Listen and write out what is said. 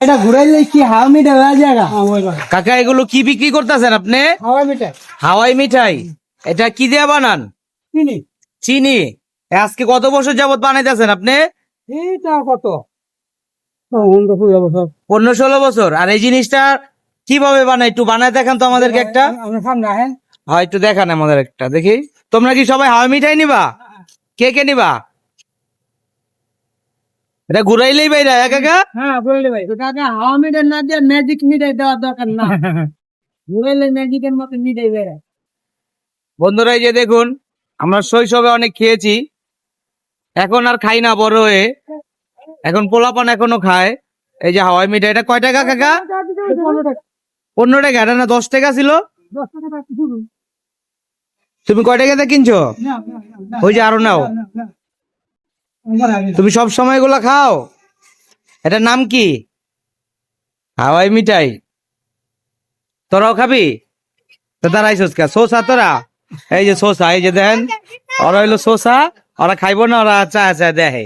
এটা ঘুরাইলে কি হাওয়া মিঠাই হয়ে জায়গা? কাকা এগুলো কি বিক্রি করতেছেন আপনি? হাওয়া মিঠাই হাওয়াই মিঠাই। এটা কি দিয়ে বানান? চিনি। চিনি। আজকে কত বছর যাবত বানাইতেছেন আপনি? এটা কত 15-16 বছর। আর এই জিনিসটা কিভাবে বানাই একটু বানায় দেখান তো আমাদেরকে একটা। সামনে আহেন। হ্যাঁ একটু দেখান আমাদের একটা দেখি। তোমরা কি সবাই হাওয়াই মিঠাই নিবা? কে কে নিবা? এটা ঘুরাইলেই বাইরা কাকা। হ্যাঁ বললে ভাই কাকা হাওয়া মিঠাই না দিয়ে ম্যাজিক মিঠাই দেওয়ার দরকার না। ঘুরাইলে ম্যাজিকের মতো মিঠাই বেড়ে। বন্ধুরা এই যে দেখুন, আমরা শৈশবে অনেক খেয়েছি, এখন আর খাই না বড় হয়ে। এখন পোলাপান এখনো খায়। এই যে হাওয়াই মিঠাই, এটা কয় টাকা কাকা? 15 টাকা। এটা না 10 টাকা ছিল? তুমি কয় টাকাতে কিনছো? ওই যে আরো নাও। তুমি সব সময় এগুলা খাও? এটার নাম কি? হাওয়াই মিঠাই। তোরাও খাবি? তো দাঁড়াইছিস কে? শোষা তোরা? এই যে শোষা, এই যে দেখেন, ওরা হইলো শোষা। ওরা খাইবো না, ওরা চা চা দেখে।